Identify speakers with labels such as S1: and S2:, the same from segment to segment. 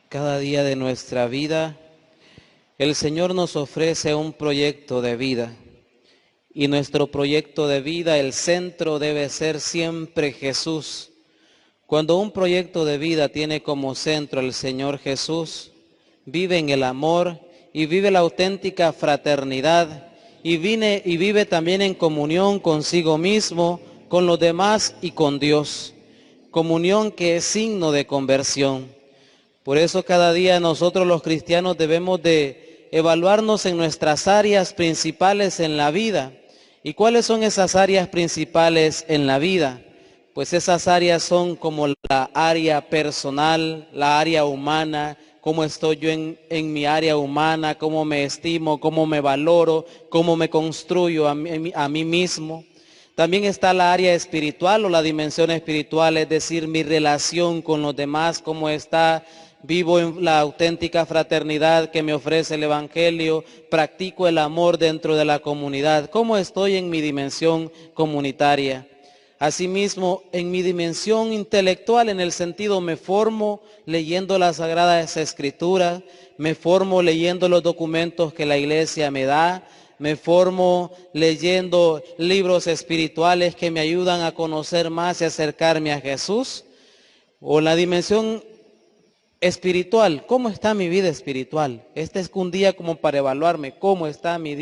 S1: Cada día de nuestra vida, el Señor nos ofrece un proyecto de vida. Y nuestro proyecto de vida, el centro debe ser siempre Jesús. Cuando un proyecto de vida tiene como centro el Señor Jesús, vive en el amor y vive la auténtica fraternidad y vive también en comunión consigo mismo, con los demás y con Dios. Comunión que es signo de conversión. Por eso cada día nosotros los cristianos debemos de evaluarnos en nuestras áreas principales en la vida. ¿Y cuáles son esas áreas principales en la vida? Pues esas áreas son como la área personal, la área humana, cómo estoy yo en mi área humana, cómo me estimo, cómo me valoro, cómo me construyo a mí mismo. También está la área espiritual o la dimensión espiritual, es decir, mi relación con los demás, cómo está. Vivo en la auténtica fraternidad que me ofrece el Evangelio, practico el amor dentro de la comunidad. ¿Cómo estoy en mi dimensión comunitaria? Asimismo, en mi dimensión intelectual, en el sentido me formo leyendo las Sagradas Escrituras, me formo leyendo los documentos que la Iglesia me da, me formo leyendo libros espirituales que me ayudan a conocer más y acercarme a Jesús. O la dimensión espiritual, ¿cómo está mi vida espiritual? Este es un día como para evaluarme cómo está mi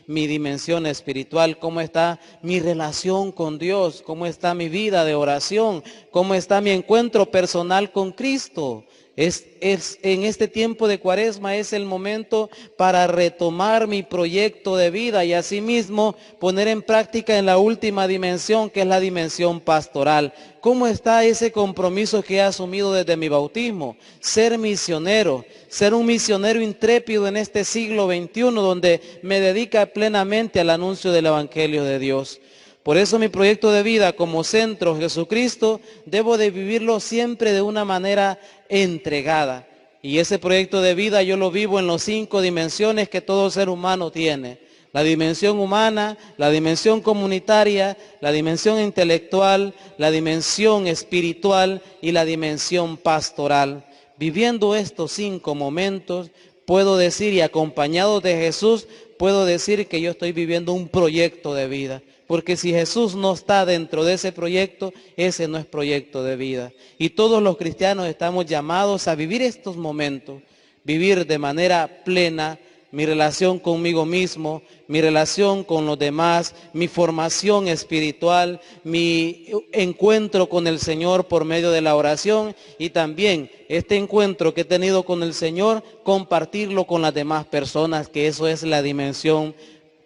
S1: dimensión espiritual, cómo está mi relación con Dios, cómo está mi vida de oración, cómo está mi encuentro personal con Cristo. En este tiempo de Cuaresma es el momento para retomar mi proyecto de vida y asimismo poner en práctica en la última dimensión, que es la dimensión pastoral. ¿Cómo está ese compromiso que he asumido desde mi bautismo? Ser misionero, ser un misionero intrépido en este siglo XXI, donde me dedica plenamente al anuncio del Evangelio de Dios. Por eso mi proyecto de vida como centro Jesucristo, debo de vivirlo siempre de una manera entregada. Y ese proyecto de vida yo lo vivo en las 5 dimensiones que todo ser humano tiene. La dimensión humana, la dimensión comunitaria, la dimensión intelectual, la dimensión espiritual y la dimensión pastoral. Viviendo estos 5 momentos, puedo decir, y acompañado de Jesús, puedo decir que yo estoy viviendo un proyecto de vida. Porque si Jesús no está dentro de ese proyecto, ese no es proyecto de vida. Y todos los cristianos estamos llamados a vivir estos momentos, vivir de manera plena mi relación conmigo mismo, mi relación con los demás, mi formación espiritual, mi encuentro con el Señor por medio de la oración y también este encuentro que he tenido con el Señor, compartirlo con las demás personas, que eso es la dimensión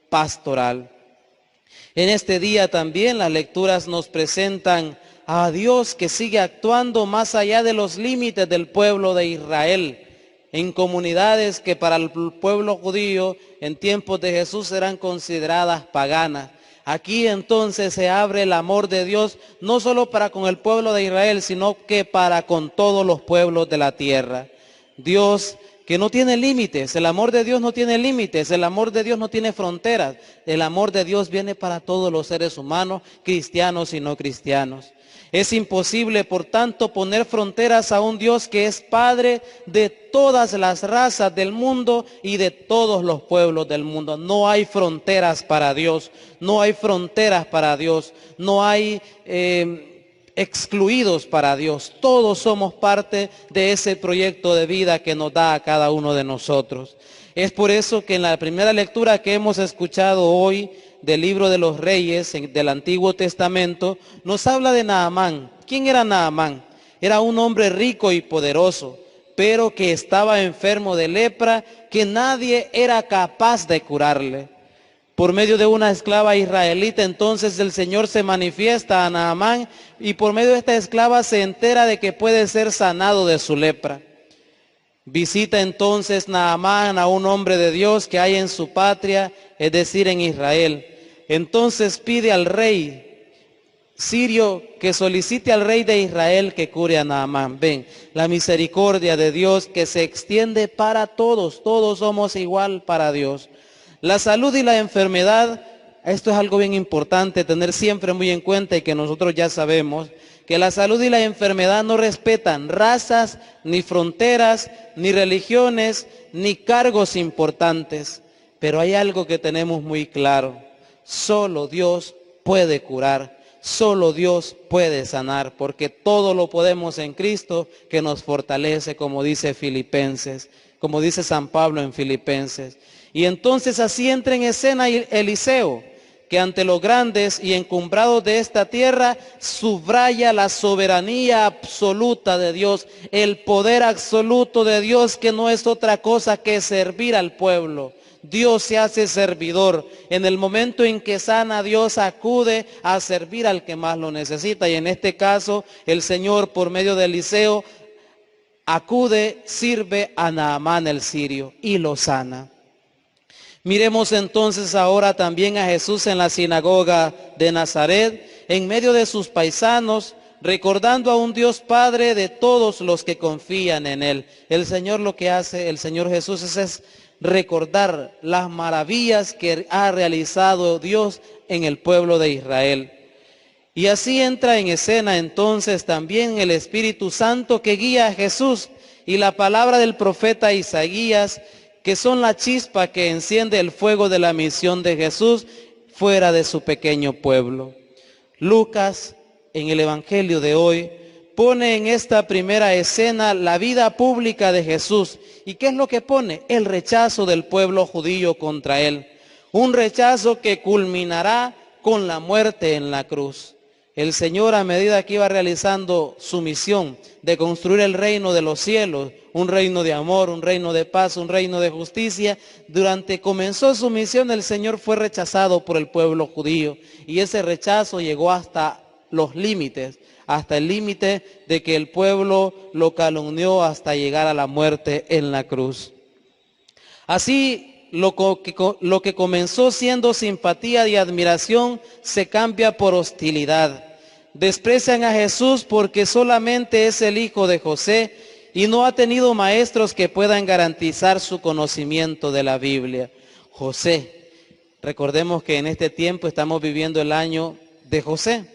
S1: pastoral. En este día también las lecturas nos presentan a Dios que sigue actuando más allá de los límites del pueblo de Israel, en comunidades que para el pueblo judío en tiempos de Jesús eran consideradas paganas. Aquí entonces se abre el amor de Dios no solo para con el pueblo de Israel, sino que para con todos los pueblos de la tierra. Dios que no tiene límites, el amor de Dios no tiene límites, el amor de Dios no tiene fronteras, el amor de Dios viene para todos los seres humanos, cristianos y no cristianos. Es imposible, por tanto, poner fronteras a un Dios que es Padre de todas las razas del mundo y de todos los pueblos del mundo. No hay fronteras para Dios, no hay fronteras para Dios, no hay excluidos para Dios. Todos somos parte de ese proyecto de vida que nos da a cada uno de nosotros. Es por eso que en la primera lectura que hemos escuchado hoy del libro de los Reyes del Antiguo Testamento, nos habla de Naamán. ¿Quién era Naamán? Era un hombre rico y poderoso, pero que estaba enfermo de lepra, que nadie era capaz de curarle. Por medio de una esclava israelita, entonces el Señor se manifiesta a Naamán y por medio de esta esclava se entera de que puede ser sanado de su lepra. Visita entonces Naamán a un hombre de Dios que hay en su patria, es decir, en Israel. Entonces pide al rey sirio que solicite al rey de Israel que cure a Naamán. Ven, la misericordia de Dios que se extiende para todos, todos somos igual para Dios. La salud y la enfermedad, esto es algo bien importante tener siempre muy en cuenta y que nosotros ya sabemos, que la salud y la enfermedad no respetan razas, ni fronteras, ni religiones, ni cargos importantes. Pero hay algo que tenemos muy claro: solo Dios puede curar, solo Dios puede sanar, porque todo lo podemos en Cristo que nos fortalece, como dice Filipenses, como dice San Pablo en Filipenses. Y entonces así entra en escena Eliseo, que ante los grandes y encumbrados de esta tierra subraya la soberanía absoluta de Dios, el poder absoluto de Dios, que no es otra cosa que servir al pueblo. Dios se hace servidor. En el momento en que sana, Dios acude a servir al que más lo necesita. Y en este caso, el Señor, por medio de Eliseo, acude, sirve a Naamán el sirio y lo sana. Miremos entonces ahora también a Jesús en la sinagoga de Nazaret, en medio de sus paisanos, recordando a un Dios Padre de todos los que confían en Él. El Señor lo que hace, el Señor Jesús, es recordar las maravillas que ha realizado Dios en el pueblo de Israel. Y así entra en escena entonces también el Espíritu Santo que guía a Jesús, y la palabra del profeta Isaías, que son la chispa que enciende el fuego de la misión de Jesús fuera de su pequeño pueblo. Lucas, en el Evangelio de hoy, pone en esta primera escena la vida pública de Jesús. ¿Y qué es lo que pone? El rechazo del pueblo judío contra él. Un rechazo que culminará con la muerte en la cruz. El Señor, a medida que iba realizando su misión de construir el reino de los cielos, un reino de amor, un reino de paz, un reino de justicia, comenzó su misión, el Señor fue rechazado por el pueblo judío. Y ese rechazo llegó hasta los límites, hasta el límite de que el pueblo lo calumnió hasta llegar a la muerte en la cruz. Así, lo que comenzó siendo simpatía y admiración se cambia por hostilidad. Desprecian a Jesús porque solamente es el hijo de José y no ha tenido maestros que puedan garantizar su conocimiento de la Biblia. José, recordemos que en este tiempo estamos viviendo el año de José,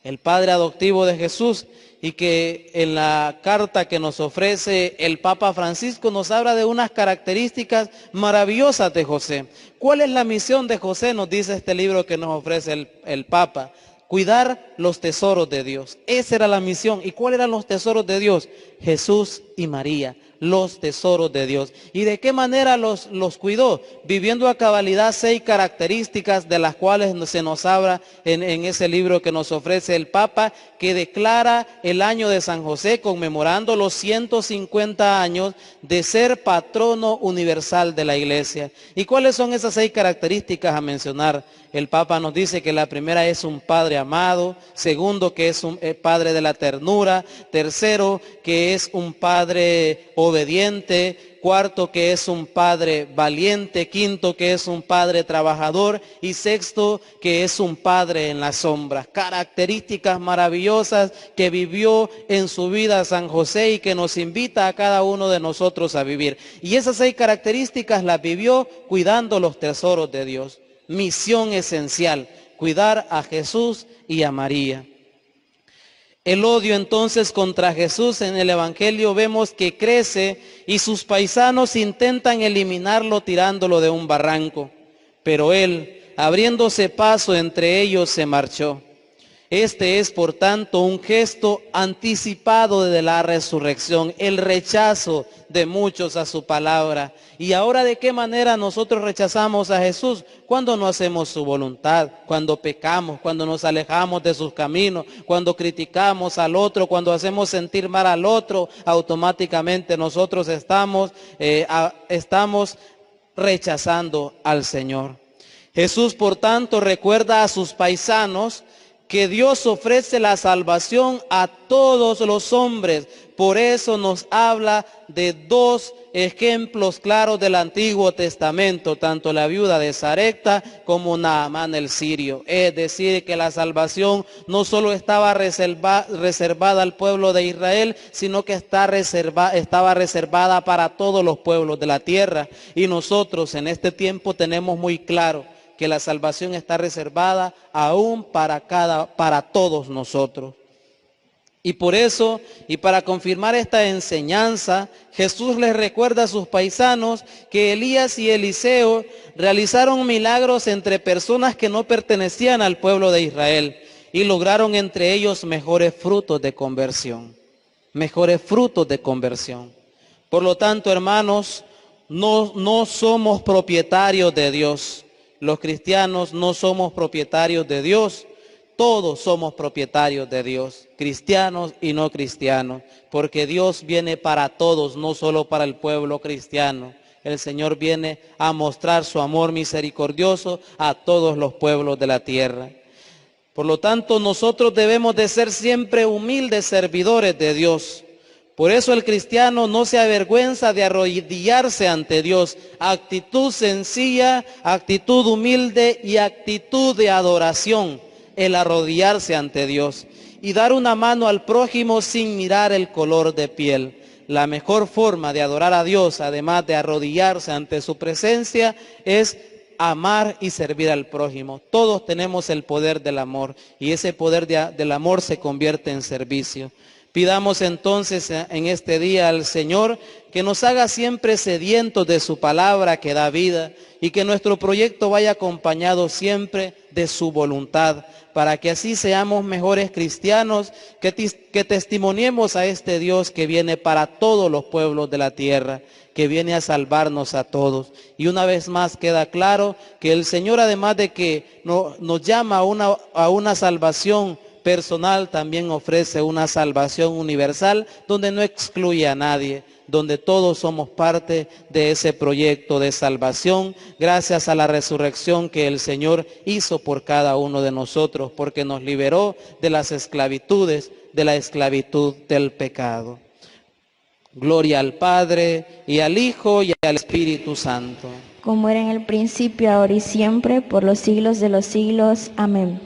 S1: el padre adoptivo de Jesús, y que en la carta que nos ofrece el Papa Francisco nos habla de unas características maravillosas de José. ¿Cuál es la misión de José? Nos dice este libro que nos ofrece el Papa. Cuidar los tesoros de Dios. Esa era la misión. ¿Y cuáles eran los tesoros de Dios? Jesús y María, los tesoros de Dios. ¿Y de qué manera los cuidó? Viviendo a cabalidad 6 características de las cuales se nos habla en ese libro que nos ofrece el Papa, que declara el año de San José, conmemorando los 150 años de ser patrono universal de la Iglesia. ¿Y cuáles son esas 6 características a mencionar? El Papa nos dice que la primera es un padre amado, segundo que es un padre de la ternura, tercero que es un padre obediente, cuarto que es un padre valiente, quinto que es un padre trabajador y sexto que es un padre en las sombras. Características maravillosas que vivió en su vida San José y que nos invita a cada uno de nosotros a vivir. Y esas 6 características las vivió cuidando los tesoros de Dios. Misión esencial, cuidar a Jesús y a María. El odio entonces contra Jesús en el Evangelio vemos que crece y sus paisanos intentan eliminarlo tirándolo de un barranco. Pero él, abriéndose paso entre ellos, se marchó. Este es, por tanto, un gesto anticipado de la resurrección, el rechazo de muchos a su palabra. ¿Y ahora de qué manera nosotros rechazamos a Jesús? Cuando no hacemos su voluntad, cuando pecamos, cuando nos alejamos de sus caminos, cuando criticamos al otro, cuando hacemos sentir mal al otro, automáticamente nosotros estamos rechazando al Señor. Jesús, por tanto, recuerda a sus paisanos que Dios ofrece la salvación a todos los hombres. Por eso nos habla de 2 ejemplos claros del Antiguo Testamento, tanto la viuda de Sarepta como Naamán el sirio. Es decir, que la salvación no solo estaba reservada al pueblo de Israel, sino que estaba reservada para todos los pueblos de la tierra. Y nosotros en este tiempo tenemos muy claro que la salvación está reservada aún para todos nosotros. Y por eso, y para confirmar esta enseñanza, Jesús les recuerda a sus paisanos que Elías y Eliseo realizaron milagros entre personas que no pertenecían al pueblo de Israel y lograron entre ellos mejores frutos de conversión. Mejores frutos de conversión. Por lo tanto, hermanos, no somos propietarios de Dios. Los cristianos no somos propietarios de Dios. Todos somos propietarios de Dios, cristianos y no cristianos, porque Dios viene para todos, no solo para el pueblo cristiano. El Señor viene a mostrar su amor misericordioso a todos los pueblos de la tierra. Por lo tanto, nosotros debemos de ser siempre humildes servidores de Dios. Por eso el cristiano no se avergüenza de arrodillarse ante Dios. Actitud sencilla, actitud humilde y actitud de adoración. El arrodillarse ante Dios y dar una mano al prójimo sin mirar el color de piel. La mejor forma de adorar a Dios, además de arrodillarse ante su presencia, es amar y servir al prójimo. Todos tenemos el poder del amor y ese poder del amor se convierte en servicio. Pidamos entonces en este día al Señor que nos haga siempre sedientos de su palabra que da vida y que nuestro proyecto vaya acompañado siempre de su voluntad, para que así seamos mejores cristianos, que testimoniemos a este Dios que viene para todos los pueblos de la tierra, que viene a salvarnos a todos. Y una vez más queda claro que el Señor, además de que nos llama a una salvación personal, también ofrece una salvación universal donde no excluye a nadie, donde todos somos parte de ese proyecto de salvación, gracias a la resurrección que el Señor hizo por cada uno de nosotros, porque nos liberó de las esclavitudes, de la esclavitud del pecado. Gloria al Padre, y al Hijo, y al Espíritu Santo.
S2: Como era en el principio, ahora y siempre, por los siglos de los siglos. Amén.